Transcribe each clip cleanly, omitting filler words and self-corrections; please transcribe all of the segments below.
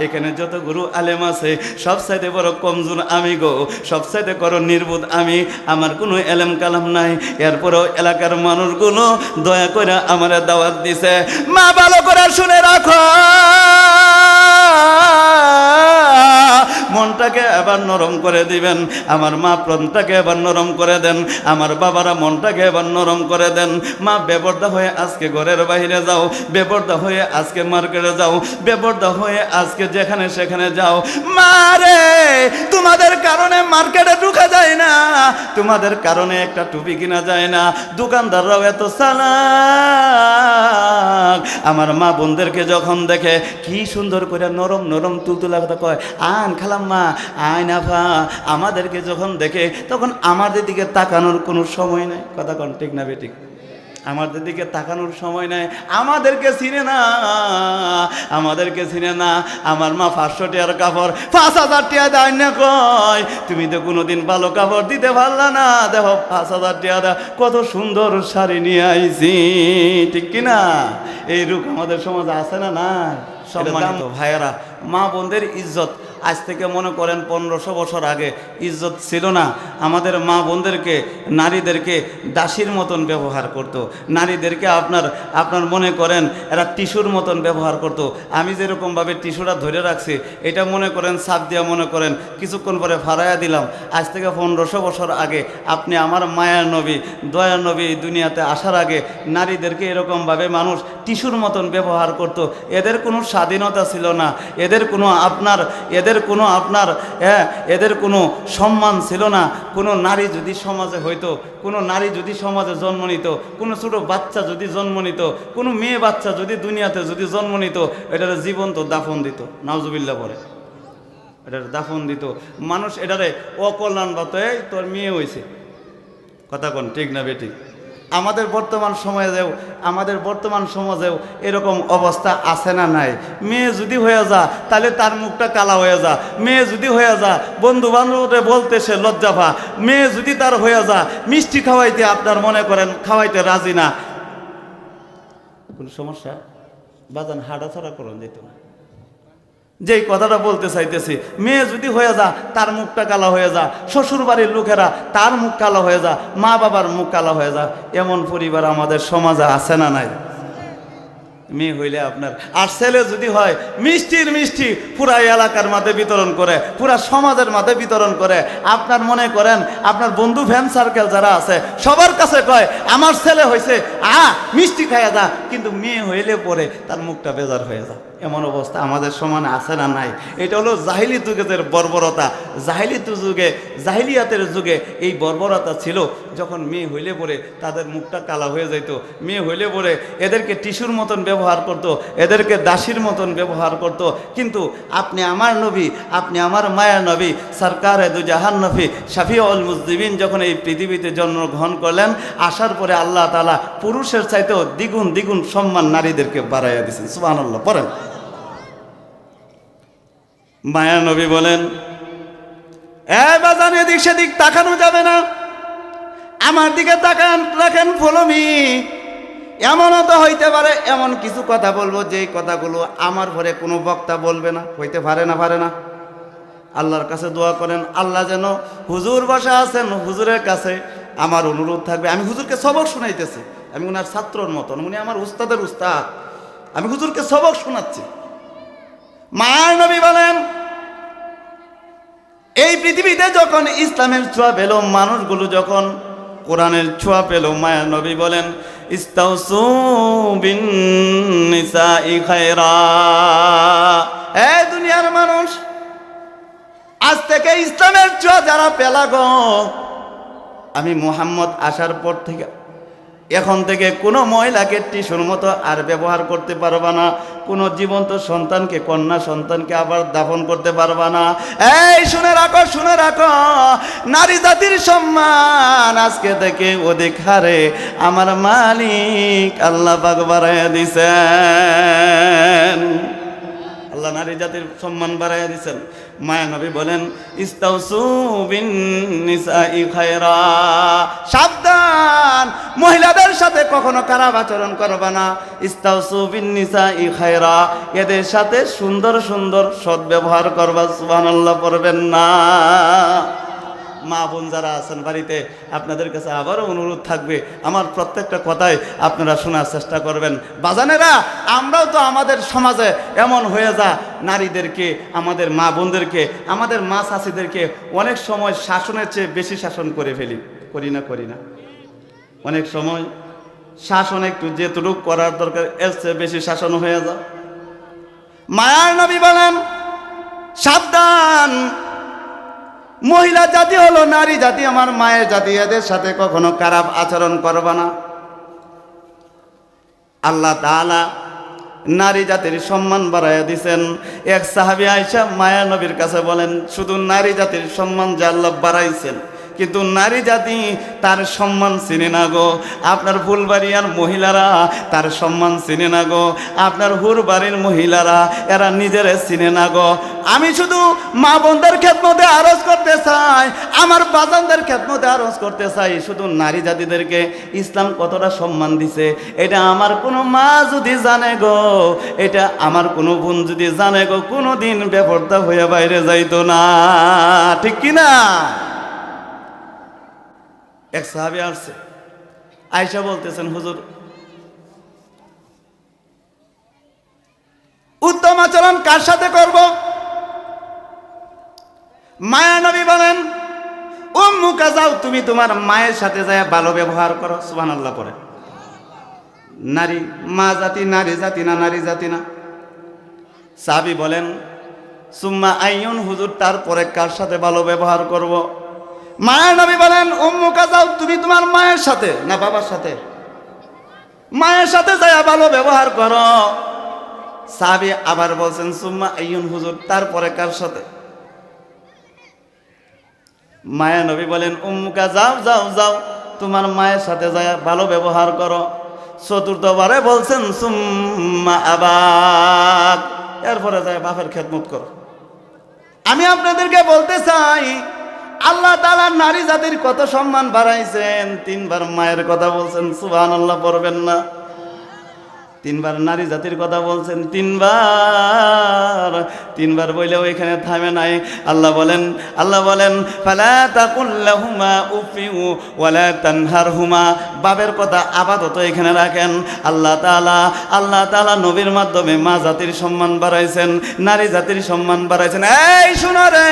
এখানে যত গুরু আলেম আছে সবচাইতে বড় কমজোর আমি গো, সবচাইতে বড় নির্বোধ আমি। আমার কোনো এলেম কালাম নাই, এরপরেও এলাকার মানুষগুলো দয়া করে আমার দাওয়াত দিছে। মা ভালো করে শুনে রাখো, মনটাকে এবার নরম করে দিবেন। আমার মা প্রাণটাকে এবার নরম করে দেন, আমার বাবারা মনটাকে এবার নরম করে দেন। মা বেপরদা হয়ে আজকে ঘরের বাইরে যাও, বেপরদা হয়ে আজকে মার্কেটে যাও, বেপরদা হয়ে আজকে যেখানে সেখানে যাও। মারে তোমাদের কারণে মার্কেটে ঢুকা যায় না, তোমাদের কারণে একটা টুপি কিনা যায় না, দোকানদাররাও এত চালাক। আমার মা বোনদেরকে যখন দেখে কি সুন্দর করে নরম নরম তুলতুলা কথা কয়, আন খালাম্মা আইন আফা, আমাদেরকে যখন দেখে তখন আমাদের দিকে তাকানোর কোনো সময় নাই। কথা কন ঠিক না বেঠিক? আমাদের দিকে তাকানোর সময় নাই, আমাদেরকে চিনে না, আমাদেরকে চিনে না। আমার মা 500 টাকার কাপড় 5000 টাকা দেয় না, কয় তুমি তো কোনোদিন ভালো কাপড় দিতে পারলা না, দেখো 5000 টাকা কত সুন্দর শাড়ি নিয়ে আইছি, ঠিক কিনা? এই রূপ আমাদের সমাজে আছে না? না। সম্মানিত ভাইয়েরা, মা বোনদের ইজ্জত আজ থেকে মনে করেন 1500 বছর আগে ইজ্জত ছিল না। আমাদের মা বোনদেরকে, নারীদেরকে দাসীর মতন ব্যবহার করত, নারীদেরকে আপনার মনে করেন এরা টিস্যুর মতন ব্যবহার করত। আমি যেরকমভাবে টিস্যুটা ধরে রাখছি, এটা মনে করেন সাপ দিয়া মনে করেন কিছুক্ষণ পরে ফারাইয়া দিলাম। আজ থেকে 1500 বছর আগে আপনি আমার মায়ার নবী, দয়ার নবী দুনিয়াতে আসার আগে নারীদেরকে এরকমভাবে মানুষ টিস্যুর মতন ব্যবহার করত। এদের কোনো স্বাধীনতা ছিল না, এদের কোনো এদের কোনো সম্মান ছিল না। কোনো নারী যদি সমাজে হইতো, কোনো নারী যদি সমাজে জন্ম নিত, কোনো ছোটো বাচ্চা যদি জন্ম নিত, কোনো মেয়ে বাচ্চা যদি দুনিয়াতে যদি জন্ম নিত, এটারে জীবন্ত দাফন দিত। নাউজুবিল্লাহ পরে এটার দাফন দিত মানুষ, এটারে অকল্যাণ বাতে তোর মেয়ে হয়েছে। কথা কোন ঠিক না বেঠিক? আমাদের বর্তমান সমাজেও এরকম অবস্থা আছে না নাই? মেয়ে যদি হয়ে যা তাহলে তার মুখটা কালা হয়ে যা, মেয়ে যদি হয়ে যা বন্ধু বান্ধবরে বলতে সে লজ্জা পা, মেয়ে যদি তার হয়ে যা মিষ্টি খাওয়াইতে আপনার মনে করেন খাওয়াইতে রাজি না। কোন সমস্যা? বাজান হাঁটাছাড়া করুন যেত না। যেই কথাটা বলতে চাইতেছি, মেয়ে যদি হয়ে যা তার মুখটা কালা হয়ে যা, শ্বশুর বাড়ির লোকেরা তার মুখ কালা হয়ে যা, মা বাবার মুখ কালা হয়ে যা, এমন পরিবার আমাদের সমাজে আছে না নাই? মেয়ে হইলে আপনার, আর ছেলে যদি হয় মিষ্টির মিষ্টি পুরা এলাকার মাঝে বিতরণ করে, পুরা সমাজের মাঝে বিতরণ করে। আপনার মনে করেন আপনার বন্ধু ফ্রেন্ড সার্কেল যারা আছে সবার কাছে কয় আমার ছেলে হয়েছে, মিষ্টি খাইয়া যা, কিন্তু মেয়ে হইলে পরে তার মুখটা বেজার হয়ে যায়। এমন অবস্থা আমাদের সমানে আছে না নাই? এটা হলো জাহিলি যুগের বর্বরতা। জাহিলিয়াতের যুগে এই বর্বরতা ছিল। যখন মেয়ে হইলে পরে তাদের মুখটা কালা হয়ে যেত, মেয়ে হইলে পরে এদেরকে টিস্যুর মতন ব্যবহার করত, এদেরকে দাসীর মতন ব্যবহার করত। কিন্তু আপনি আমার নবী, আপনি আমার মায়ার নবী, সরকারে দু জাহান নবী শাফিউল মুজনিবিন যখন এই পৃথিবীতে জন্মগ্রহণ করলেন, আসার পরে আল্লাহ তাআলা পুরুষের চাইতেও দ্বিগুণ দ্বিগুণ সম্মান নারীদেরকে বাড়াইয়া দিয়েছেন। সুবহানাল্লাহ পড়েন। মায়া নবী বলেন, বাজান এদিক সেদিক তাকানো যাবে না, আমার দিকে তাকান রাখেন ফলমি। এমনও তো হইতে পারে এমন কিছু কথা বলবো যেই কথাগুলো আমার পরে কোনো বক্তা বলবে না, হইতে পারে না? আল্লাহর কাছে দোয়া করেন, আল্লাহ যেন হুজুর বসা আছেন, হুজুরের কাছে আমার অনুরোধ থাকবে, আমি হুজুরকে সবক শোনাইতেছি, আমি ওনার ছাত্রর মতন, উনি আমার উস্তাদের উস্তাদ, আমি হুজুরকে সবক শোনাচ্ছি। মায়ার নবী বলেন, এই পৃথিবীতে যখন ইসলামের ছোঁয়া পেল, মানুষগুলো যখন কোরআনের ছোঁয়া পেল, মায়ার নবী বলেন ইস্তাউসু বিন নিসাই খায়রা। এই দুনিয়ার মানুষ, আজ থেকে ইসলামের ছোঁয়া যারা পেলা গো, আমি মুহাম্মদ আসার পর থেকে এখন থেকে কোনো মহিলাকে টিস্যুর মতো আর ব্যবহার করতে পারবা না, কোনো জীবন্ত সন্তানকে, কন্যা সন্তানকে আবার দাফন করতে পারবা না। এই শুনে রাখো, নারী জাতির সম্মান আজকে থেকে অধিক হারে আমার মালিক আল্লাহ পাক বাড়াইয়া দিছেন। আল্লাহ নারী জাতির সম্মান বাড়াইয়া দিছেন। মায়া নবী বলেন ইস্তাউসু বিন নিসাই খায়রা, সাবধান মহিলাদের সাথে কখনো খারাপ আচরণ করবে না। ইস্তাউসু বিন নিসাই খায়রা, এদের সাথে সুন্দর সুন্দর সদ্ব্যবহার করবা। সুবহানাল্লাহ পড়বেন না? মা বোন যারা আছেন বাড়িতে, আপনাদের কাছে আবারও অনুরোধ থাকবে, আমার প্রত্যেকটা কথাই আপনারা শোনার চেষ্টা করবেন। বাজানেরা, আমরাও তো আমাদের সমাজে এমন হয়ে যা, নারীদেরকে, আমাদের মা বোনদেরকে, আমাদের মা চাচিদেরকে অনেক সময় শাসনের চেয়ে বেশি শাসন করে ফেলি, করি না? করি না? অনেক সময় শাসন একটু যেটুকু করার দরকার এর চেয়ে বেশি শাসন হয়ে যায়। মায়ার নবী বলেন সাবধান, মহিলা জাতি হলো নারী জাতি, আমার মায়ের জাতি, এদের সাথে কখনো খারাপ আচরণ করবে না। আল্লাহ তাআলা নারী জাতির সম্মান বাড়াইয়া দিছেন। এক সাহাবী আয়েশা মায়া নবীর কাছে বলেন, শুধু নারী জাতির সম্মান যে আল্লাহ বাড়াইছেন, কিন্তু নারী জাতি তার সম্মান চিনে না গো। আপনার ফুলবাড়িয়ার মহিলারা তার সম্মান চিনে না গো, আপনার হুরবাড়ির মহিলারা এরা নিজেরে চিনে না গো। আমি শুধু মা বোনদের খেদমতে আরজ করতে চাই, আমার বাজানদের খেদমতে আরজ করতে চাই, শুধু নারী জাতিদেরকে ইসলাম কতটা সম্মান দিছে এটা আমার কোনো মা যদি জানে গো, এটা আমার কোনো বোন যদি জানে গো, কোনো দিন বেপরদা হয়ে বাইরে যাইতো না। ঠিক কিনা? এক সাহাবী আসছে, আয়েশা বলতেছেন, হুজুর উত্তম আচরণ কার সাথে করব? মায়া নবী বলেন উম্মুকা, যাও তুমি তোমার মায়ের সাথে যায় ভালো ব্যবহার করো। সুবহানাল্লাহ পড়ে। নারী মা জাতি, নারী জাতি না? নারী জাতি না? সাহাবী বলেন সুম্মা আইয়ুন, হুজুর তারপরে কার সাথে ভালো ব্যবহার করব? মায়ের নবী বলেন উম্মুকা, যাও তুমি তোমার মায়ের সাথে, না বাবার সাথে? মায়ের সাথে যায় ভালো ব্যবহার করো। সাহাবী আবার বলছেন সুম্মা আইয়ুন, হুজুর তারপরে কার সাথে? মায়া নবী বলেন উম্মুকা, যাও যাও যাও তোমার মায়ের সাথে যায় ভালো ব্যবহার করো। চতুর্থবারে বলছেন সুম্মা আবাক, এরপরে যায় বাপের খেদমত করো। আমি আপনাদেরকে বলতে চাই, আল্লাহ তাআলা নারী জাতির কত সম্মান বাড়াইছেন। তিনবার মায়ের কথা বলছেন, সুবহানাল্লাহ পড়বেন না? তিনবার নারী জাতির কথা বলছেন, তিনবার বইলেও এখানে থামে নাই। আল্লাহ বলেন ফালা তাকুল লাহুমা উফিউ ওয়ালা তানহারহুমা, বাবের কথা আপাতত এখানে রাখেন। আল্লাহ তাআলা নবীর মাধ্যমে মা জাতির সম্মান বাড়াইছেন, নারী জাতির সম্মান বাড়াইছেন। এই শুনো রে,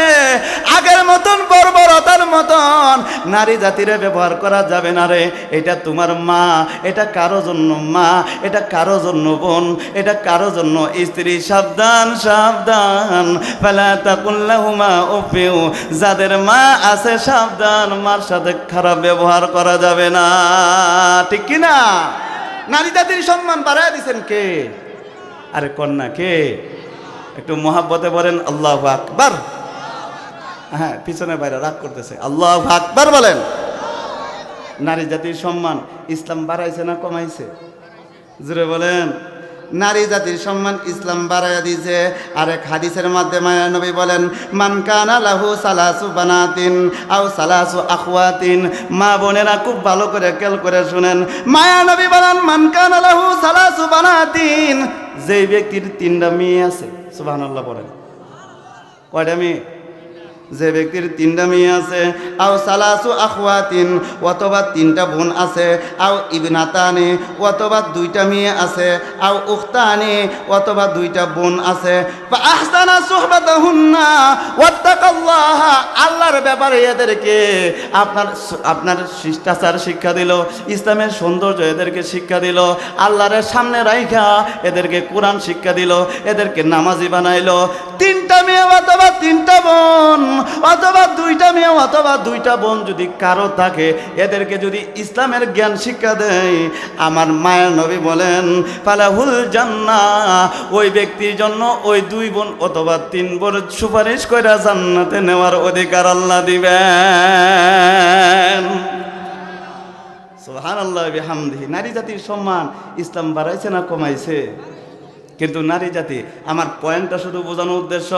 আগের মতন বর্বরতার মতন নারী জাতিরে ব্যবহার করা যাবে না রে। এটা তোমার মা, এটা কারো জন্য মা, এটা কারো জন্য বোন, এটা কারো জন্য স্ত্রী। সাবধান সাবধান, ফালা তাকুল লাহুমা উফিউ, যাদের মা আছে সাবধান, মার সাথে খারাপ ব্যবহার করা যাবে না। ঠিক কি না? নারী জাতির সম্মান বাড়ায় দিয়েছেন কে? আরে কন্যা কে? একটু মহাব্বতে বলেন আল্লাহু আকবার। হ্যাঁ, পিছনে বাইরে রাগ করতেছে, আল্লাহু আকবার বলেন। নারী জাতির সম্মান ইসলাম বাড়াইছে না কমাইছে? জোরে বলেন। নারী জাতির সম্মান ইসলাম বাড়াইয়া দিয়েছে। আরেক হাদিসের মাধ্যমে নবী বলেন মান কানা লাহু সালাসু বানাতিন আও সালাসু আখওয়াতিন, মা বোনেরা খুব ভালো করে খেয়াল করে শুনেন। মায়া নবী বলেন মান কানা লাহু সালাসু বানাতিন, যেই ব্যক্তির তিনটা মেয়ে আছে, সুবহানাল্লাহ বলেন। কয়টা মেয়ে? যে ব্যক্তির তিনটা মেয়ে আছে, আও সালাসু আখওয়াতিন, অথবা তিনটা বোন আছে, আও ইবনাতানি, অথবা দুইটা মেয়ে আছে, আও উখতানি, অথবা দুইটা বোন আছে, বা আহসানা সুহবাতাহুন্না ওয়াত্তাকাল্লাহ, আল্লাহর ব্যাপারে এদেরকে আপনার শিষ্টাচার শিক্ষা দিল, ইসলামের সৌন্দর্য এদেরকে শিক্ষা দিল, আল্লাহর সামনে রাইখা এদেরকে কোরআন শিক্ষা দিল, এদেরকে নামাজি বানাইলো। তিনটা মেয়ে অথবা তিনটা বোন, অথবা দুইটা মেয়ে অথবা দুইটা বোন যদি কারো থাকে, এদেরকে যদি ইসলামের জ্ঞান শিক্ষা দেয়, আমার মায়ের নবী বলেন ফালাহুল জান্নাহ, ওই ব্যক্তির জন্য ওই দুই বোন অথবা তিন বোন সুপারিশ কইরা জান্নাতে নেওয়ার অধিকার আল্লাহ দিবেন। সুবহানাল্লাহ বিহামদিহি। নারী জাতির সম্মান ইসলাম বাড়াইছে না কমাইছে? কিন্তু নারী জাতি, আমার পয়েন্টটা শুধু বোঝানোর উদ্দেশ্য,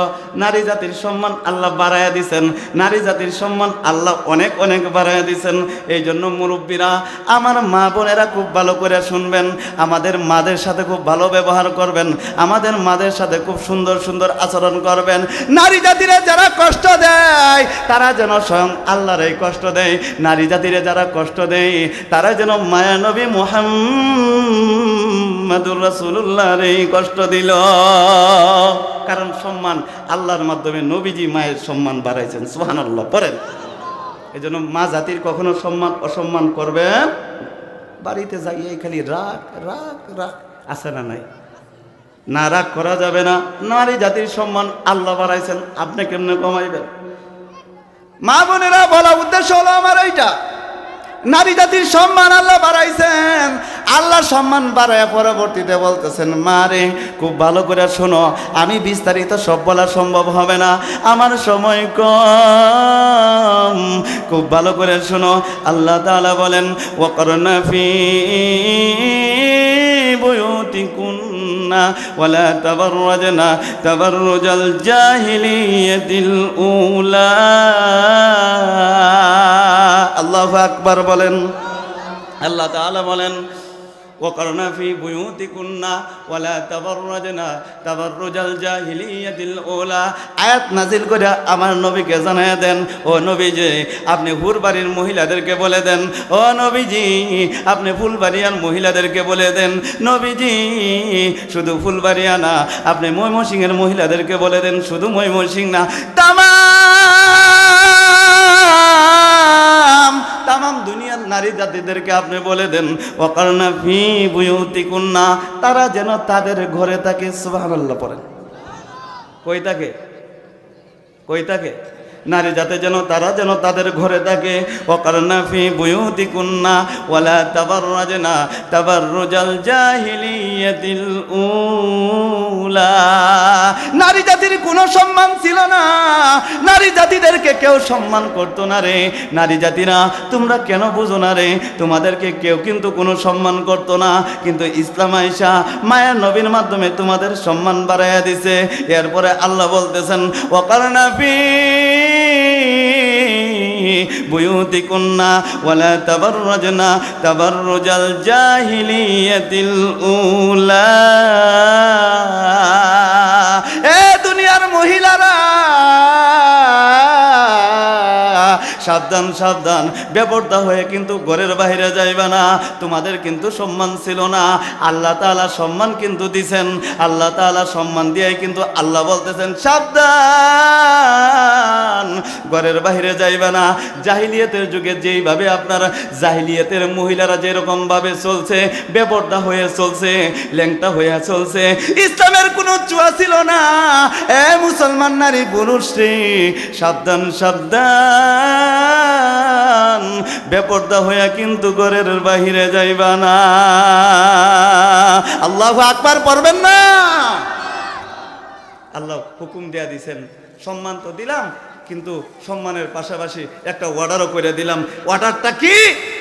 নারী জাতির সম্মান আল্লাহ বাড়াইয়া দিছেন, নারী জাতির সম্মান আল্লাহ অনেক অনেক বাড়াইয়া দিছেন। এই জন্য মুরব্বীরা, আমার মা বোনেরা খুব ভালো করে শুনবেন, আমাদের মাদের সাথে খুব ভালো ব্যবহার করবেন, আমাদের মাদের সাথে খুব সুন্দর সুন্দর আচরণ করবেন। নারী জাতিরে যারা কষ্ট দেয় তারা যেন স্বয়ং আল্লাহর এই কষ্ট দেয়, নারী জাতিরে যারা কষ্ট দেয় তারা যেন মায়া নবী মুহাম্মাদুর রাসূলুল্লাহর এই কষ্ট দিল। কারণ সম্মান আল্লাহর মাধ্যমে নবীজি মায়ের সম্মান বাড়াইছেন, সুবহানাল্লাহ পড়েন। এই জন্য মা জাতির কখনো সম্মান অসম্মান করবেন, বাড়িতে যাইয়ে খালি রাগ রাগ রাগ আছে না নাই? না, রাগ করা যাবে না। নারী জাতির সম্মান আল্লাহ বাড়াইছেন, আপনি কেমনে কমাইবেন? মা বোনেরা, বলা উদ্দেশ্য হলো আমার এইটা, নারী জাতির সম্মান আল্লাহ বাড়াইছেন। আল্লাহ সম্মান বাড়ায় পরবর্তীতে বলতেছেন, মা রে খুব ভালো করে শোনো, আমি বিস্তারিত সব বলা সম্ভব হবে না, আমার সময় কম, খুব ভালো করে শোনো। আল্লাহ তাআলা বলেন, ওয়াকরনা ফি বুয়ুতিকুন্না ওয়ালা তাবাররাজনা তাবাররুজাল জাহিলিয়াতিল উলা। আল্লাহু আকবার বলেন। আল্লাহ তাআলা বলেন, ওয়াকরনা ফি বুয়ুতিকুন্না ওয়ালা তাবাররাজনা তাবাররুজাল জাহিলিয়াতিল উলা। আয়াত নাজিল করে আমার নবীকে জানায়া দেন, ও নবীজি আপনি ফুলবাড়ির মহিলাদেরকে বলে দেন, ও নবীজি আপনি ফুলবাড়িয়ার মহিলাদেরকে বলে দেন, নবীজি শুধু ফুলবাড়িয়া না, আপনি ময়মনসিংহের মহিলাদেরকে বলে দেন, শুধু ময়মনসিংহ না, তামাম দুনিয়ার নারী জাতিদেরকে আপনি বলে দেন, ওয়াকরনা ফি বুয়ুতিকুন্না, তারা যেন তাদের ঘরে থাকে। সুবহানাল্লাহ পড়েন। কই থাকে? কই থাকে? নারী জাতি যেন তারা যেন তাদের ঘরে থাকে। ওয়াকরনা ফি বুয়ুতিকুন্না ওয়ালা তাবাররাজনা তাবাররুজাল জাহিলিয়াতিল উলা। নারী জাতির কোনো সম্মান ছিল না, নারী জাতিদেরকে কেউ সম্মান করতো না রে। নারী জাতিরা তোমরা কেন বুঝো না রে? তোমাদেরকে কেউ কিন্তু কোনো সম্মান করতো না, কিন্তু ইসলাম আইসা মায়া নবীর মাধ্যমে তোমাদের সম্মান বাড়াইয়া দিছে। এরপরে আল্লাহ বলতেছেন, ওয়াকরনা ফি বুয়ুতিকুন্না ওয়ালা তাবাররাজনা তাবাররুজাল জাহিলিয়াতিল উলা। এ দুনিয়ার মহিলারা, সাবধান সাবধান, বেপরদা হয়ে কিন্তু ঘরের বাইরে যাইবা না। তোমাদের কিন্তু সম্মান ছিল না, আল্লাহ তাআলা সম্মান কিন্তু দিছেন। আল্লাহ তাআলা সম্মান দিয়ে কিন্তু আল্লাহ বলতেছেন, সাবধান, ঘরের বাইরে যাইবা না। জাহিলিয়াতের যুগে যেইভাবে আপনার জাহিলিয়াতের মহিলারা যেরকম ভাবে চলছে, বেপরদা হয়ে চলছে, ল্যাংটা হয়ে চলছে, ইসলামের কোনো চুয়া ছিল না। এ মুসলমান নারী পুরুষ রে, সাবধান সাবধান, বেপরদা হইয়া কিন্তু ঘরের বাহিরে যাইবা না। আল্লাহু আকবার পড়বেন না? আল্লাহ হুকুম দেয়া দিছেন, সম্মান তো দিলাম, কিন্তু সম্মানের পাশাপাশি একটা অর্ডারও করে দিলাম। অর্ডারটা কি?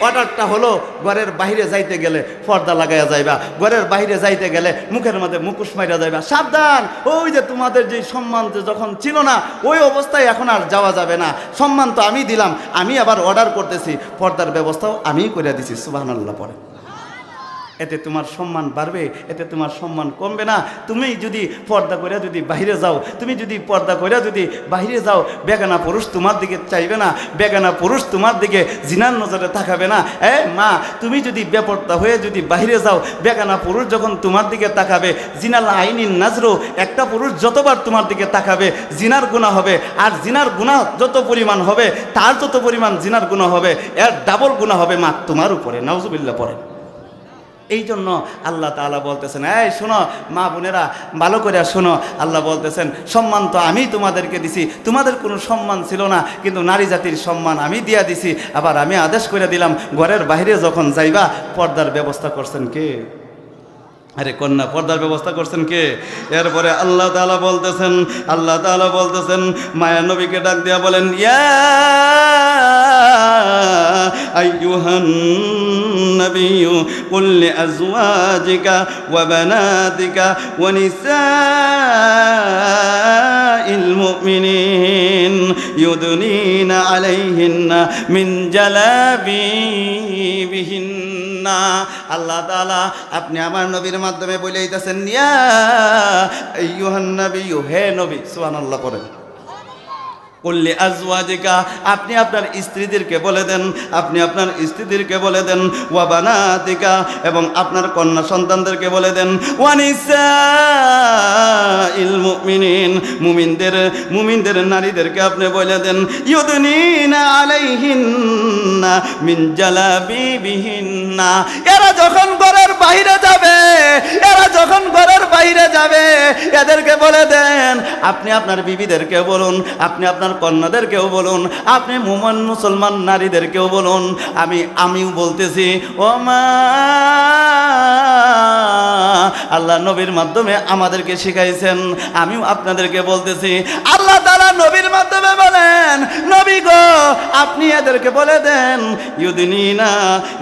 অর্ডারটা হলো, ঘরের বাইরে যাইতে গেলে পর্দা লাগাইয়া যাইবা, ঘরের বাইরে যাইতে গেলে মুখের মধ্যে মুখোশ মাইরা যাইবা। সাবধান, ওই যে তোমাদের যে সম্মান যখন ছিল না, ওই অবস্থায় এখন আর যাওয়া যাবে না। সম্মান তো আমি দিলাম, আমি আবার অর্ডার করতেছি, পর্দার ব্যবস্থাও আমি করে দিছি। সুবহানাল্লাহ পড়ে। এতে তোমার সম্মান বাড়বে, এতে তোমার সম্মান কমবে না। তুমি যদি পর্দা করে যদি বাইরে যাও, তুমি যদি পর্দা করে যদি বাইরে যাও, বেগানা পুরুষ তোমার দিকে চাইবে না, বেগানা পুরুষ তোমার দিকে জিনার নজরে তাকাবে না। মা, তুমি যদি বেপর্দা হয়ে যদি বাইরে যাও, বেগানা পুরুষ যখন তোমার দিকে তাকাবে, জিনাল আইনিন নাজরো, একটা পুরুষ যতবার তোমার দিকে তাকাবে জিনার গুনাহ হবে, আর জিনার গুনাহ যত পরিমাণ হবে তার যত পরিমাণ জিনার গুনাহ হবে, এর ডাবল গুনাহ হবে মা তোমার উপরে। নাউজুবিল্লাহ পড়ে। এই জন্য আল্লাহ তাআলা বলতেছেন, এই শোনো মা বোনেরা, ভালো করে শোনো, আল্লাহ বলতেছেন, সম্মান তো আমি তোমাদেরকে দিছি, তোমাদের কোনো সম্মান ছিল না, কিন্তু নারী জাতির সম্মান আমি দিয়া দিছি। আবার আমি আদেশ করে দিলাম, ঘরের বাইরে যখন যাইবা পর্দার ব্যবস্থা করছেন কে? আরে কন্যা, পর্দার ব্যবস্থা করছেন কে? এরপরে আল্লাহ তাআলা বলতেছেন, মায়া নবীকে ডাক দিয়া বলেন, ইয়া আইয়ুহান النبي قل لأزواجك وبناتك ونساء المؤمنين يدنين عليهن من جلابيبهن আল্লাহ তাআলা আপনি আমার নবীর মাধ্যমে বলে দিতেছেন ইয়া আইয়ুহান নবী, হে নবী, সুবহানাল্লাহ পড়েন। কুল্লি আজওয়াজিকা, আপনি আপনার স্ত্রীদেরকে বলে দেন, আপনি আপনার স্ত্রীদেরকে বলে দেন, ওয়া বানাতিকা, এবং আপনার কন্যা সন্তানদেরকে বলে দেন, ওয়া নিসাইল মুমিনিন, মুমিনদের নারীদেরকে আপনি বলে দেন, ইউদনিনা আলাইহিন্না মিন জালাবিবিহিন্না। এরা যখন ঘরের বাইরে যাবে, এদেরকে বলে দেন, আপনি আপনার বিবিদেরকে বলুন, আপনি আপনার কন্যাদেরকেও বলুন, আপনি মুসলমান নারীদেরকেও বলুন, আমিও বলতেছি, ও মা, আল্লাহ নবীর মাধ্যমে আমাদেরকে শিখাইছেন, আমিও আপনাদেরকে বলতেছি। আল্লাহ তাআলা নবীর মাধ্যমে বলেন, নবী গো, আপনি এদেরকে বলে দেন,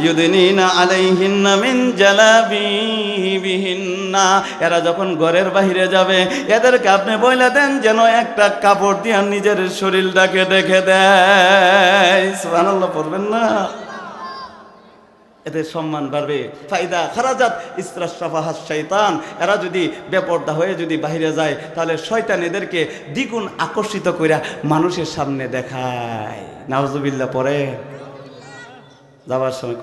ইউদিনিনা আলাইহিন্না মিন জালাবিবিহিন্না। এরা যখন ঘরের বাইরে যাবে, এদেরকে আপনি বলে দেন যেন একটা কাপড় দিয়ে নিজের শরীরটাকে ঢেকে দেয়। সুবহানাল্লাহ পড়বেন না? এদের সম্মান বাড়বে। ফাইদা খারাজাত ইসরাফাহাস শয়তান, এরা যদি বেপরদা হয়ে যদি বাইরে যায়, তাহলে শয়তান এদেরকে দ্বিগুণ আকর্ষিত করে মানুষের সামনে দেখায়। নাউজুবিল্লাহ পড়ে যাবার সময়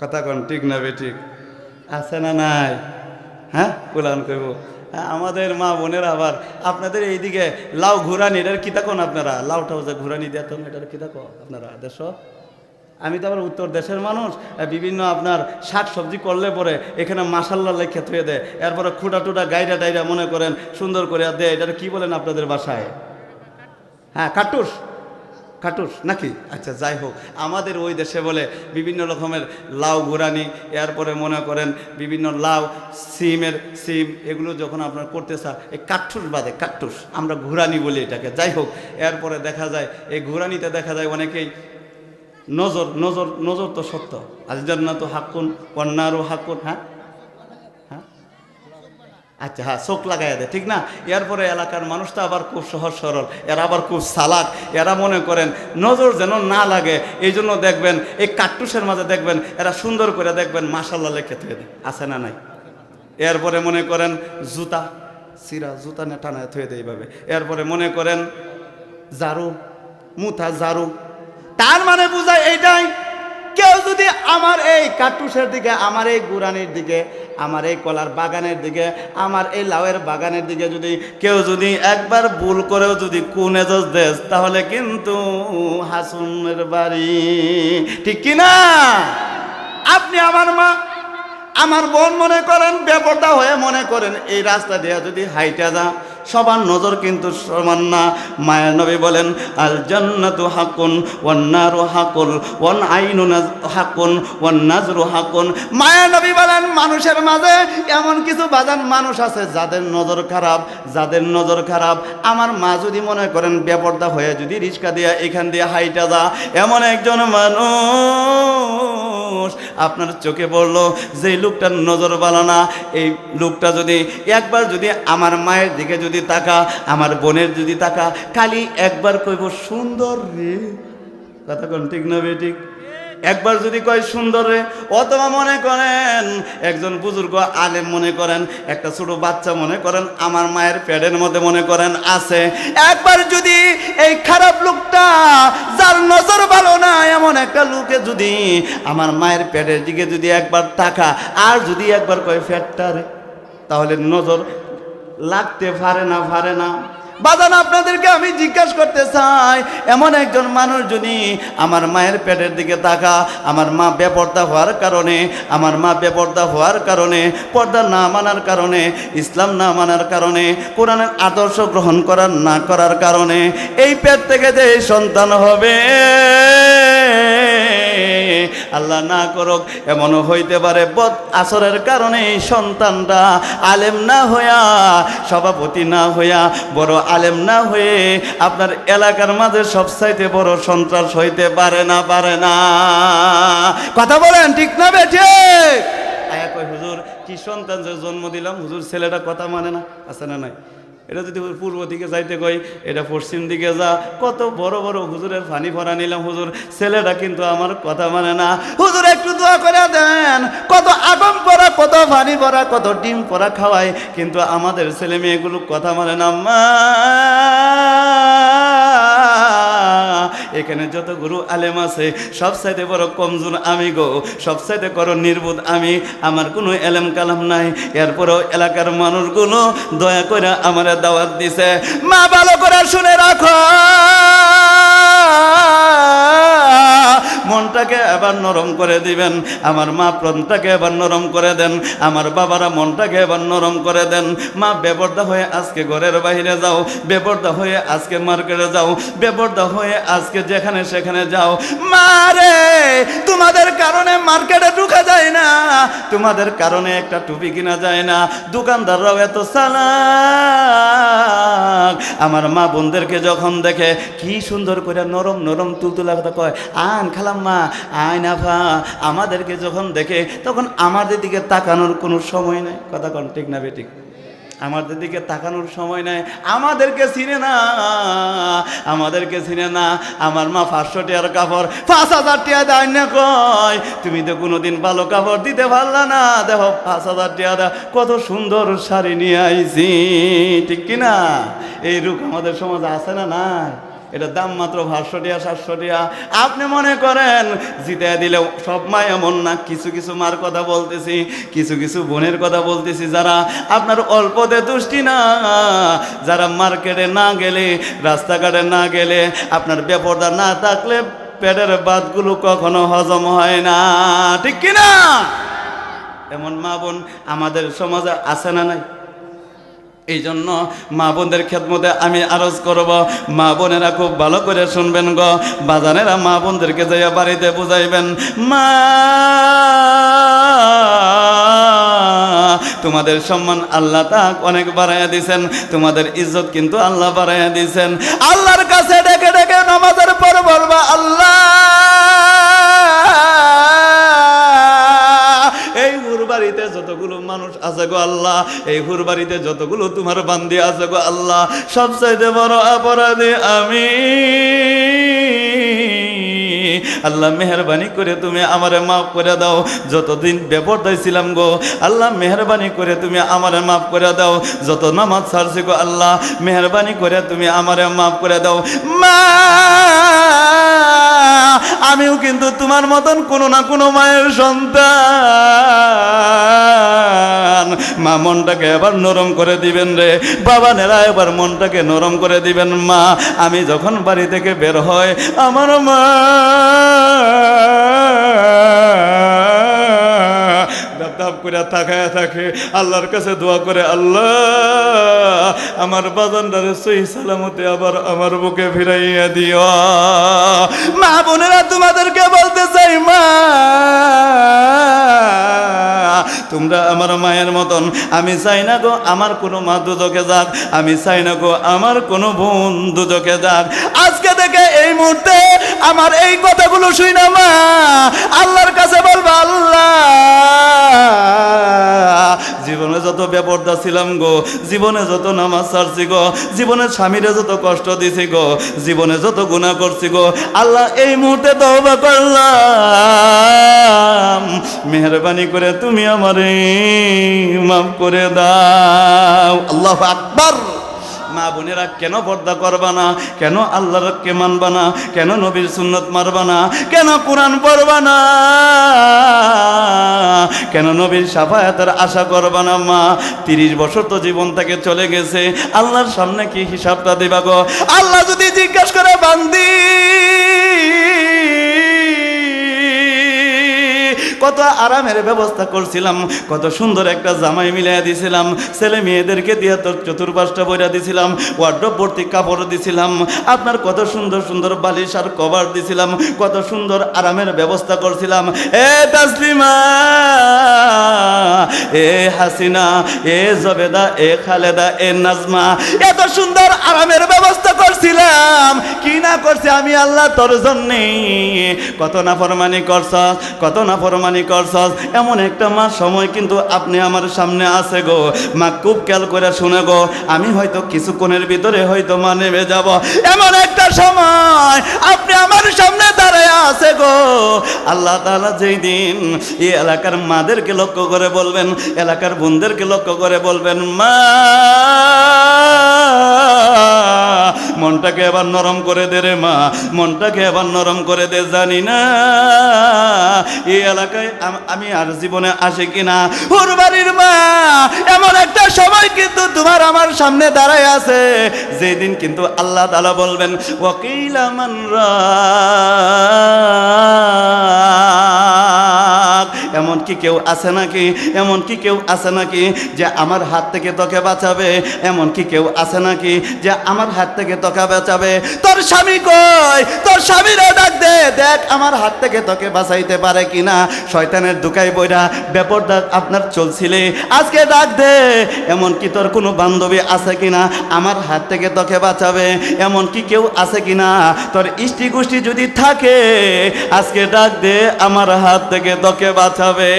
কথা কন, ঠিক না বেঠিক? আছে না নাই? হ্যাঁ, কোরআন কইব। আমাদের মা বোনেরা আবার আপনাদের এইদিকে লাউ ঘুরানি, এটার কি থাকুন আপনারা? লাউটাও যে ঘুরানি দেয়, তখন এটার কি থাকো আপনারা দেশ? আমি তো আবার উত্তর দেশের মানুষ, বিভিন্ন আপনার শাক সবজি করলে পরে এখানে মাসাল্লা লেখে থুয়ে দেয়, এরপরে খুঁটা টুটা গাইরা টাইরা মনে করেন সুন্দর করে দেয়। এটা কি বলেন আপনাদের বাসায়? হ্যাঁ, কাটুস নাকি? আচ্ছা, যাই হোক, আমাদের ওই দেশে বলে বিভিন্ন রকমের লাউ ঘুরানি, এরপরে মনে করেন বিভিন্ন লাউ, সিম এগুলো যখন আপনার করতে চান, এই কাঠুস বাদে কাঠুস, আমরা ঘুরানি বলি এটাকে। যাই হোক, এরপরে দেখা যায় এই ঘুরানিতে দেখা যায় অনেকেই নজর তো সত্য, আল জান্নাতু হাক্কুন ওয়ান নারু হাক্কুন। হ্যাঁ, আচ্ছা, হ্যাঁ, চোখ লাগাইয়া দেয়, ঠিক না? এরপরে এলাকার মানুষটা আবার খুব সহজ সরল, এরা আবার খুব চালাক, এরা মনে করেন নজর যেন না লাগে, এই জন্য দেখবেন এই কাট্টুসের মাঝে দেখবেন এরা সুন্দর করে দেখবেন মাশাল্লাহ লেখে থুয়ে দেয়, আছে না নাই? এরপরে মনে করেন জুতা না টানায় থুয়ে দেয় এইভাবে। এরপরে মনে করেন ঝাড়ু, তার মানে বুঝায় এইটাই, কেউ যদি আমার এই কাট্টুসের দিকে, আমার এই গুরানির দিকে, আমার এই কলার বাগানের দিকে, আমার এই লাউয়ের বাগানের দিকে যদি কেউ যদি একবার ভুল করেও যদি কুনেজস দেশ, তাহলে কিন্তু হাসুনের বাড়ি, ঠিক কিনা? আপনি আমার মা, আমার বোন মনে করেন বেপরদা হয়ে মনে করেন এই রাস্তা দিয়ে যদি হাইটা যা, সবার নজর কিন্তু সমান না। মায়ের নবী বলেন, আল জান্নাতু হাক্কুন ওয়ান নারু হাক্কুন ওয়ান আইনু হাক্কুন ওয়ান নাজরু হাক্কুন। মায়ের নবী বলেন, মানুষের মাঝে এমন কিছু বাজান মানুষ আছে যাদের নজর খারাপ। আমার মা যদি মনে করেন বেপরদা হয়ে যদি রিক্সা দিয়ে এখান দিয়ে হাইটা যা, এমন একজন মানুষ আপনার চোখে পড়লো যে লোকটার নজর ভালো না, এই লোকটা যদি একবার যদি আমার মায়ের দিকে যদি তাকা, আমার বোনের যদি তাকা, খালি একবার কইব সুন্দর রে, কথা কোন ঠিক না বেঠিক? একবার যদি কয় সুন্দর রে, অথবা মনে করেন একজন বুজুর্গ আলেম মনে করেন, একটা ছোট বাচ্চা মনে করেন আমার মায়ের পেটের মধ্যে মনে করেন আছে, একবার যদি এই খারাপ লোকটা যার নজর ভালো না, এমন একটা লোকে যদি আমার মায়ের পেটের দিকে যদি একবার তাকা, আর যদি একবার কয় পেটটা রে, তাহলে নজর লাগতে পারে না। বাজান, আপনাদেরকে আমি জিজ্ঞাসা করতে চাই, এমন একজন মানুষ যদি আমার মায়ের পেটের দিকে তাকা, আমার মা বেপরদা হওয়ার কারণে, পর্দা না মানার কারণে, ইসলাম না মানার কারণে, কোরআনের আদর্শ গ্রহণ না করার কারণে এই পেট থেকে যে সন্তান হবে, আল্লাহ না করুক, এমনও হইতে পারে বদ আসরের কারণে এই সন্তানটা আলেম না হইয়া, সভাপতি না হইয়া, বড় আলেম না হয়ে আপনার এলাকার মাঝে সবচাইতে বড় সন্ত্রাস হইতে পারে না, পারে না। কথা বলেন ঠিক না বেঠে? আয়া কয় হুজুর কি সন্তান যে জন্ম দিলাম, হুজুর ছেলেটা কথা মানে না, আছে না নাই? এটা যদি পূর্ব দিকে যাইতে কই, এটা পশ্চিম দিকে যা, কত বড় বড় হুজুরের ফানি ভরা নিলাম, হুজুর ছেলেটা কিন্তু আমার কথা মানে না, হুজুর একটু দোয়া করে দেন। কত আগম পরা, কত ফানি ভরা, কত ডিম পরা খাওয়াই, কিন্তু আমাদের ছেলে মেয়েগুলো কথা মানে না। মা এখানে যত গুরু আলেম আছে সবচাইতে বড় কমজোর আমি গো, সবচাইতে বড় নির্বোধ আমি, আমার কোনো এলেম কালাম নাই। এরপরও এলাকার মানুষগুলো দয়া করে আমার দাওয়াত দিছে, মা ভালো করে শুনে রাখো, মনটাকে এবার নরম করে দিবেন। আমার মা প্রাণটাকে এবার নরম করে দেন, আমার বাবারা মনটাকে এবার নরম করে দেন। মা বেপরদা হয়ে আজকে ঘরের বাইরে যাও, বেপরদা হয়ে আজকে মার্কেটে যাও, বেপরদা হয়ে আজকে যেখানে সেখানে যাও। মা রে, তোমাদের কারণে মার্কেটে ঢুকা যায় না, তোমাদের কারণে একটা টুপি কিনা যায় না, দোকানদাররাও এত চালাক। আমার মা বোনদেরকে যখন দেখে কি সুন্দর করে নরম নরম তুলতুলা কথা কয়, আন খালাম্মা, আইন আফা, আমাদেরকে যখন দেখে তখন আমাদের দিকে তাকানোর কোনো সময় নাই। কথা কন ঠিক না বেঠিক? আমাদের দিকে তাকানোর সময় নাই, আমাদেরকে চিনে না, আমাদেরকে চিনে না। আমার মা 500 টাকার কাপড় 5000 টাকা দেয় না, কয় তুমি তো কোনোদিন ভালো কাপড় দিতে পারলা না, দেখো 5000 টাকা দা, কত সুন্দর শাড়ি নিয়ে আইছি, ঠিক কিনা? এই রূপ আমাদের সমাজে আছে না? নাই। এটা দাম মাত্র 500 টাকা 700 টাকা। আপনি মনে করেন জিতে দিলেও সব মা এমন না, কিছু কিছু মার কথা বলতেছি, কিছু কিছু বোনের কথা বলতেছি, যারা আপনার অল্পতে তুষ্টি না, যারা মার্কেটে না গেলে, রাস্তাঘাটে না গেলে, আপনার বেপরদা না থাকলে পেটের ভাতগুলো কখনো হজম হয় না, ঠিক কিনা? এমন মা বোন আমাদের সমাজে আছে না নাই? এই জন্য মা বোনদের খেদমতে আমি আরজ করব, মা বোনেরা খুব ভালো করে শুনবেন গো, বাজানেরা মা বোনদেরকে যাইয়া বাড়িতে বুঝাইবেন, মা তোমাদের সম্মান আল্লাহ তাক অনেক বাড়াইয়া দিছেন, তোমাদের ইজ্জত কিন্তু আল্লাহ বাড়াইয়া দিছেন। আল্লাহর কাছে ডেকে ডেকে নামাজের পর বলবা, আল্লাহ এই হুরবাড়িতে যতগুলো মানুষ আছে গো আল্লাহ, এই হুরবাড়িতে যতগুলো তোমার বান্দি আছে গো আল্লাহ, সবচাইতে বড় অপরাধী আমি। আল্লাহ মেহরবানি করে তুমি আমারে মাফ করে দাও, যতদিন বেপরদায় ছিলাম গো আল্লাহ, মেহরবানি করে তুমি আমারে মাফ করে দাও, যত নামাজ ছাড়ছি গো আল্লাহ, মেহরবানি করে তুমি আমারে মাফ করে দাও। মা আমিও কিন্তু তোমার মতন কোনো না কোনো মায়ের সন্তান। মা মনটাকে এবার নরম করে দিবেন রে, বাবা নেরা এবার মনটাকে নরম করে দিবেন। মা আমি যখন বাড়ি থেকে বের হয়, আমার মা দাপ করে তাকায় থাকে, আল্লাহর কাছে দোয়া করে, আল্লাহ আমার বাজানটারে সহি সালামতে আবার আমার বুকে ফিরাইয়া দিও। মা বোনেরা তোমাদেরকে বলতে চাই, মা তোমরা আমার মায়ের মতন, আমি চাই না গো আমার কোনো মা দুদকে যাক, আমি চাই না গো আমার কোনো বোন দুদকে যাক। আজকে থেকে এই মুহূর্তে আমার এই কথাগুলো শুই না মা আল্লাহর কাছে বলবা, আল্লাহ জীবনে যত বেপরদা ছিলাম গো, জীবনে যত নামাজ ছাড়ছি গো, জীবনে স্বামীরে যত কষ্ট দিছি গো, জীবনে যত গুনাহ করছি গো আল্লাহ, এই মুহূর্তে তওবা করলাম, মেহরবানি করে তুমি আমারে মাফ করে দাও। আল্লাহু আকবার। মা বোনেরা কেন পর্দা করবা না, কেন আল্লাহকে মানবা না, কেন নবীর সুন্নত মারবা না, কেন কোরআন পড়বা না, কেন নবীর শাফায়াতের আশা করবা না? মা 30 বছর তো জীবন থেকে চলে গেছে, আল্লাহর সামনে কি হিসাবটা দিবা গো? আল্লাহ যদি জিজ্ঞাসা করে, বান্দি কত আরামের ব্যবস্থা করছিলাম, কত সুন্দর একটা জামাই মিলিয়ে দিছিলাম, ছেলে মেয়েদেরকে দিয়ে তোর চতুর্পাশটা বইরা দিছিলাম, ওয়ার্ড্রপ ভর্তি কাপড় দিছিলাম, আপনার কত সুন্দর সুন্দর বালিশ আর কভার দিছিলাম, কত সুন্দর আরামের ব্যবস্থা করছিলাম। এ তাসলিমা, এ হাসিনা, এ জবেদা, এ খালেদা, এ নাজমা, এত সুন্দর আরামের ব্যবস্থা করছিলাম, কি না করছি আমি আল্লাহ তোর জন্যে। কত নাফরমানি করছস, কত নাফরমানি করছস। এমন একটা মাস সময় কিন্তু আপনি আমার সামনে আছে গো মা, খুব খেয়াল করে শুনে গো, আমি হয়তো কিছুক্ষণের ভিতরে হয়তো মা নেমে যাব, এমন একটা সময় আপনি আমার সামনে দাঁড়ায় আছে গো। আল্লাহ তাআলা যেই দিন এই এলাকার মাদেরকে লক্ষ্য করে বলবেন, এলাকার বোনদেরকে লক্ষ্য করে বলবেন, মা মনটাকে এবার নরম করে দে রে মা, মনটাকে এবার নরম করে দে। জানি না এই এলাকায় আমি আর জীবনে আসে কিনা। ওর বাড়ির মা, এমন একটা সময় কিন্তু তোমার আমার সামনে দাঁড়ায় আছে যেদিন কিন্তু আল্লাহ তাআলা বলবেন ওয়াকিলা মান রাক। এমন কি কেউ আছে নাকি, এমন কি কেউ আছে নাকি যে আমার হাত থেকে তোকে বাঁচাবে? এমন কি কেউ আছে নাকি যে আমার হাত থেকে তোকে বাঁচাবে? তোর স্বামী কই? তোর স্বামীরে ডাক দে, দেখ আমার হাত থেকে তোকে বাঁচাইতে পারে কিনা। শয়তানের দুকাই বইরা ব্যাপারটা আপনার চলছিলে, আজকে ডাক দে। এমন কি তোর কোনো বান্ধবী আছে কিনা আমার হাত থেকে তোকে বাঁচাবে? এমন কি কেউ আছে কিনা তোর ইষ্টি গোষ্ঠী যদি থাকে, আজকে ডাক দে, আমার হাত থেকে তোকে বাঁচাবে।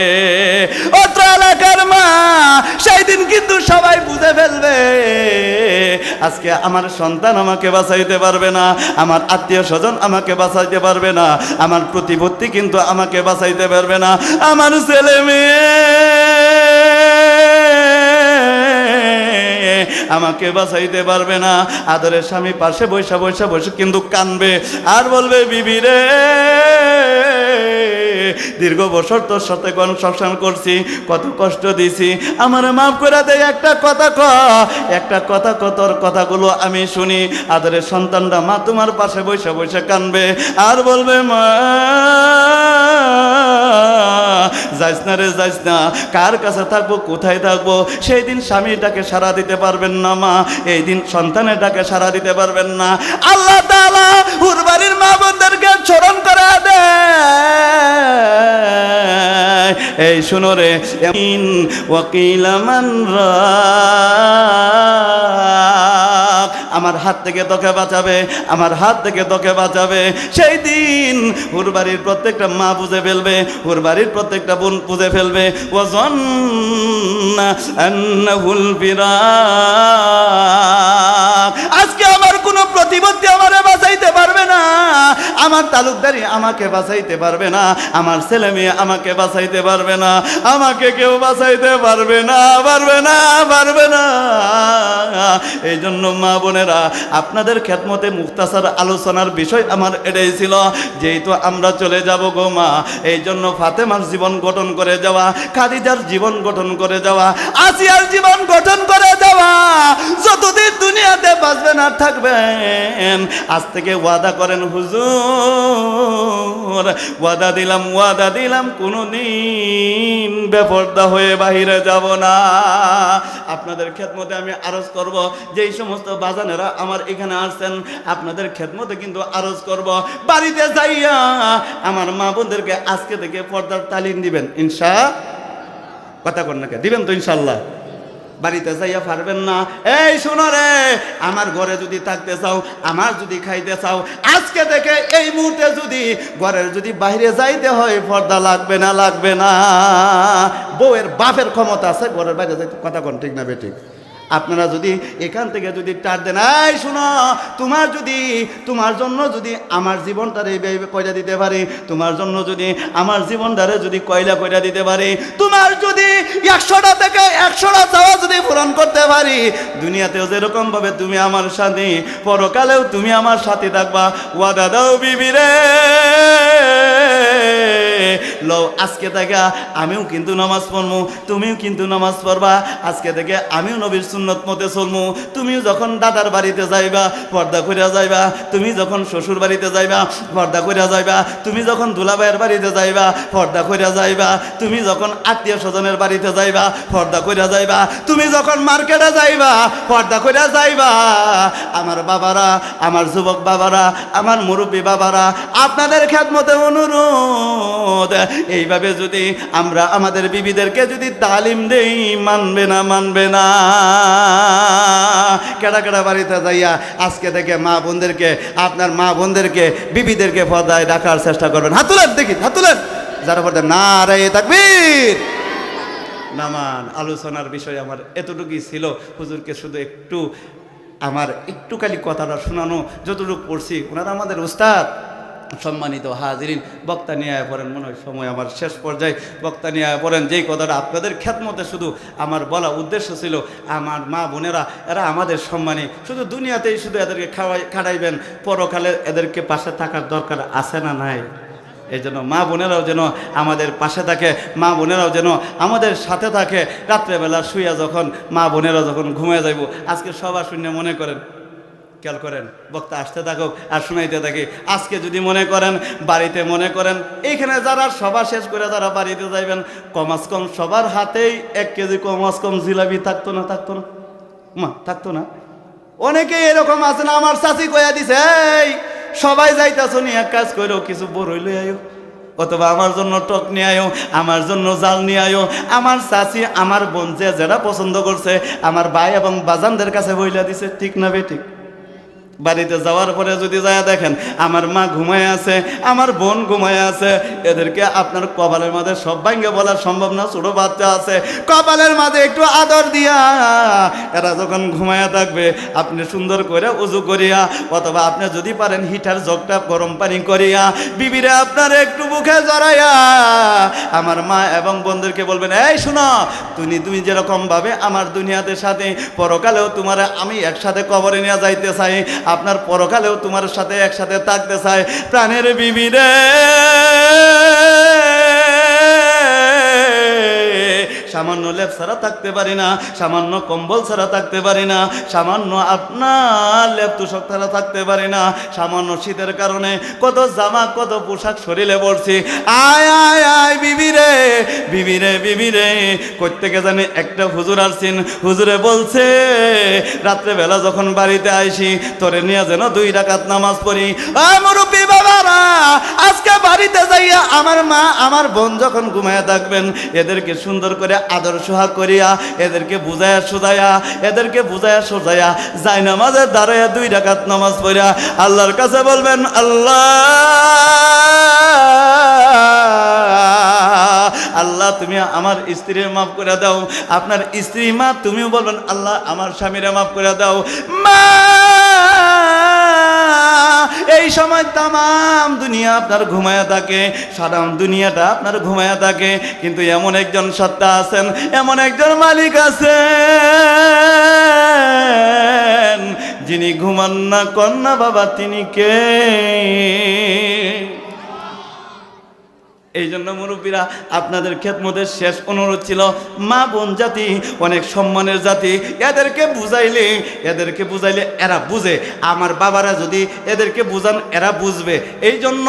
অত্র এলাকার মা সেই দিন কিন্তু সবাই বুঝে ফেলবে, আজকে আমার সন্তান আমাকে বাঁচাইতে পারবে না, আমার আত্মীয় স্বজন আমাকে বাঁচাইতে পারবে না, আমার প্রতিপত্তি কিন্তু আমাকে বাঁচাইতে পারবে না, আমার ছেলে মেয়ে আমাকে বাঁচাইতে পারবে না। আদরের স্বামী পাশে বৈশা বৈশা বসে কিন্তু কানবে আর বলবে, বিবি রে দীর্ঘ বছর তোর সাথে সংসার করছি, কত কষ্ট দিছি, আমার মাফ করে দে, একটা কথা ক, একটা কথা ক, তোর কথাগুলো আমি শুনি। আদরের সন্তানরা মা তোমার পাশে বৈশা বৈশা কানবে আর বলবে, মা যাইস না রে, যাইস না, কার কাছে থাকবো, কোথায় থাকবো? সেই দিন স্বামীটাকে সাড়া দিতে পারবেন না মা, এই দিন সন্তানের ডাকে সাড়া দিতে পারবেন না। আল্লাহ তাআলা হুর বাড়ির মা বোনদেরকে স্মরণ করে দেয়, এই শুনো রে, ওয়াকিলা মান রাক, আমার হাত থেকে তোকে বাঁচাবে, আমার হাত থেকে তোকে বাঁচাবে। সেই দিন হুর বাড়ির প্রত্যেকটা মা বুঝে ফেলবে, হুর বাড়ির প্রত্যেকটা বোন বুঝে ফেলবে, ওয়াজান্না আন্নাহুল ফিরাক। আজকে আমার কোনো প্রতিবন্ধী আমারে বাঁচাইতে পারবে না, আমার তালুকদারি আমাকে বাঁচাইতে পারবে না, আমার ছেলে মেয়ে আমাকে বাঁচাইতে পারবে না, আমাকে কেউ বাঁচাইতে পারবে না, পারবে না, পারবে না। এই জন্য মা বোনেরা, আপনাদের খেদমতে মুখতাসার আলোচনার বিষয় আমার এটাই ছিল, যেহেতু আমরা চলে যাব গো মা, এই জন্য ফাতেমার জীবন গঠন করে যাওয়া, খাদিজার জীবন গঠন করে যাওয়া, আসিয়ার জীবন গঠন করে যাওয়া, যতদিন দুনিয়াতে বাঁচবেন আর থাকবেন, আজ থেকে ওয়াদা করেন হুজুর, ওয়াদা দিলাম কোনোদিন বেপরদা হয়ে বাহিরে যাব না। আপনাদের খেদমতে আমি আরজ করব, যেই সমস্ত বাজানেরা আমার এখানে আসছেন, আপনাদের খেদমতে কিন্তু আরজ করব, বাড়িতে যাইয়া আমার মা বোনদেরকে আজকে থেকে পর্দার তালিম দিবেন, কথা কন না দিবেন তো ইনশাল্লাহ? বাড়িতে যাইয়া পারবেন না, এই শোনো রে, আমার ঘরে যদি থাকতে চাও, আমার যদি খাইতে চাও, আজকে থেকে এই মুহূর্তে যদি ঘরের যদি বাইরে যাইতে হয়, পর্দা লাগবে না, লাগবে না। বউয়ের বাপের ক্ষমতা আছে ঘরের বাইরে যাইতে, কথা কোন ঠিক না বেঠিক? আপনারা যদি এখান থেকে যদি টার দেন, এই শুনো, তোমার জন্য যদি আমার জীবনটারে এইভাবে কয়লা দিতে পারি, তোমার জন্য যদি আমার জীবনটারে যদি কয়লা কয়লা দিতে পারি, তোমার যদি 100টা থেকে 100টা চাওয়া যদি পূরণ করতে পারি, দুনিয়াতেও যেরকম ভাবে তুমি আমার সাথে, পরকালেও তুমি আমার সাথে থাকবা। ওয়াদা দাও বিবি রে, লও আজকে থেকে আমিও কিন্তু নামাজ পড়বো, তুমিও কিন্তু নামাজ পড়বা। আজকে থেকে আমিও নবীর সুন্নত মতে চলবো। তুমিও যখন দাদার বাড়িতে যাইবা পর্দা করিয়া যাইবা, তুমি যখন শ্বশুর বাড়িতে যাইবা পর্দা করিয়া যাইবা, তুমি যখন দুলাভাইয়ের বাড়িতে যাইবা পর্দা করিয়া যাইবা, তুমি যখন আত্মীয় স্বজনের বাড়িতে যাইবা পর্দা করিয়া যাইবা, তুমি যখন মার্কেটে যাইবা পর্দা করিয়া যাইবা। আমার বাবারা, আমার যুবক বাবারা, আমার মুরব্বী বাবারা, আপনাদের খেদমতে অনুরোধ, এইভাবে যদি আমরা আমাদের বিবিদেরকে যদি তালিম দেই, মানবে না মানবে না। কেডা কেডা বাড়িতে যাইয়া আজকে থেকে মা বোনদেরকে, আপনার মা বোনদেরকে, বিবিদেরকে পর্দায় রাখার চেষ্টা করবেন। হাত তুলেন দেখি, হাত তুলেন যারা পর্দা। নারে তাকবীর। নামান আলোচনার বিষয় আমার এতটুকুই ছিল। হুজুরকে শুধু একটু আমার একটু খালি কথাটা শোনানো, যতটুকু পড়ছি। ওনারা আমাদের উস্তাদ। সম্মানিত হাজিরিন, বক্তা নিয়ে আয়া পড়েন, মনে হয় সময় আমার শেষ পর্যায়ে। বক্তা নিয়ে আয়া পড়েন, যেই কথাটা আপনাদের খেদমতে শুধু আমার বলা উদ্দেশ্য ছিল, আমার মা বোনেরা এরা আমাদের সম্মানী, শুধু দুনিয়াতেই শুধু এদেরকে খাড়াইবেন, পরকালে এদেরকে পাশে থাকার দরকার আছে না নাই? এই জন্য মা বোনেরাও যেন আমাদের পাশে থাকে, মা বোনেরাও যেন আমাদের সাথে থাকে। রাত্রেবেলা শুইয়া যখন মা বোনেরা যখন ঘুমিয়ে যাইব, আজকে সবার শূন্য মনে করেন, খেয়াল করেন, বক্তা আসতে থাকুক আর শুনাইতে থাকি। আজকে যদি মনে করেন বাড়িতে, মনে করেন এইখানে যারা সভা শেষ করে যারা বাড়িতে যাইবেন, কমাস কম সবার হাতেই 1 কেজি কমাস কম জিলাপি থাকতো না? থাকতো না মা? থাকতো না? অনেকেই এরকম আছে না, আমার চাচি কয়া দিছে, এই সবাই যাইতাছো নি, এক কাজ করো, কিছু বড়ই লই আয়ো, অথবা আমার জন্য টক নিয়ে আয়ো, আমার জন্য জাল নিয়ে আয়ো। আমার চাচি আমার বোন যে যেটা পছন্দ করছে, আমার ভাই এবং বাজানদের কাছে বইলা দিছে। ঠিক না বে? ঠিক। বাড়িতে যাওয়ার পরে যদি যায় দেখেন আমার মা ঘুমায় আছে, আমার বোন ঘুমায় আছে, এদেরকে আপনার কপালের মাঝে সব ভাঙ্গে বলা সম্ভব না। ছোট বাচ্চা আছে, কপালের মাঝে একটু আদর দিয়া এরা যখন ঘুমায়া থাকবে, আপনি সুন্দর করে উজু করিয়া, অথবা আপনি যদি পারেন হিটার জগটা গরম পানি করিয়া বিবিরে আপনার একটু মুখে জড়াইয়া আমার মা এবং বোনদেরকে বলবেন, এই শোনো, তুমি যেরকম ভাবে আমার দুনিয়াতে সাথে, পরকালেও তোমার আমি একসাথে কবরে নিয়ে যাইতে চাই, আপনার পরকালেও তোমার সাথে একসাথে থাকতে চাই। প্রাণের বিবি রে, সামান্য লেপ ছাড়া থাকতে পারি না, সামান্য কম্বল ছাড়া থাকতে পারি না, সামান্য আপনার লেপ তুষক ছাড়া থাকতে পারি না, সামান্য শীতের কারণে কত জামা কত পোশাক শরীরে পড়ছি। আয় আয় আয় বিবি রে, বিবি রে, বিবি রে। কোত্থেকে জানি একটা হুজুর আসছেন, হুজুরে বলছে রাত্রেবেলা যখন বাড়িতে আইসি তোরে নিয়ে যেন 2 রাকাত নামাজ পড়ি। আয় মুরব্বী বাবারা, আজকে বাড়িতে যাইয়া আমার মা আমার বোন যখন ঘুমায় থাকবেন, এদেরকে সুন্দর করে আদর সোহাগ করিয়া, এদেরকে বুঝায়া সোজায়া, এদেরকে বুঝায়া সোজায়া যাই নামাজে দাঁড়াইয়া 2 রাকাত নামাজ পড়িয়া আল্লাহর কাছে বলবেন, আল্লাহ আল্লাহ তুমি আমার স্ত্রীর মাফ করে দাও। আপনার স্ত্রী মা, তুমিও বলবেন আল্লাহ আমার স্বামীরে মাফ করে দাও। মা, এই সময় তামাম দুনিয়া আপনার ঘুমায়া থাকে, সারা দুনিয়াটা আপনার ঘুমায়া থাকে, কিন্তু এমন একজন সত্তা আছেন, এমন একজন মালিক আছেন যিনি ঘুমান না কন্যা বাবা, তিনি কে? এই জন্য মুরব্বীরা, আপনাদের খেদমতের শেষ অনুরোধ ছিল, মা বোন জাতি অনেক সম্মানের জাতি, এদেরকে বুঝাইলে এরা বুঝে। আমার বাবারা যদি এদেরকে বুঝান, এরা বুঝবে। এই জন্য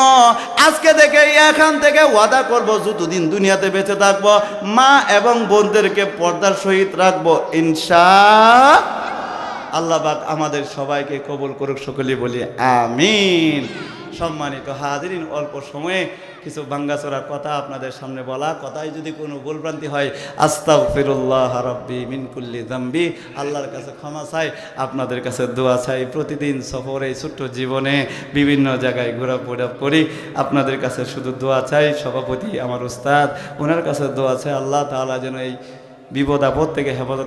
আজকে থেকে এখান থেকে ওয়াদা করব, যতদিন দুনিয়াতে বেঁচে থাকবো মা এবং বোনদেরকে পর্দার সহিত রাখবো, ইনশাআল্লাহ। পাক আমাদের সবাইকে কবুল করুক, সকলে বলি আমিন। সম্মানিত হাজিরিন, অল্প সময়ে কিছু ভাঙ্গাচোরা কথা আপনাদের সামনে বলা, কথায় যদি কোনো ভুলভ্রান্তি হয়, আস্তাগফিরুল্লাহ রাব্বি মিন কুল্লি যামবি, আল্লাহর কাছে ক্ষমা চাই, আপনাদের কাছে দোয়া চাই। প্রতিদিন সফরে ছোট্ট জীবনে বিভিন্ন জায়গায় ঘোরাফেরা করি, আপনাদের কাছে শুধু দোয়া চাই। সভাপতি আমার উস্তাদ, ওনার কাছে দোয়া চাই, আল্লাহ তাআলা যেন এই বিপদ আপদ থেকে হেফাজত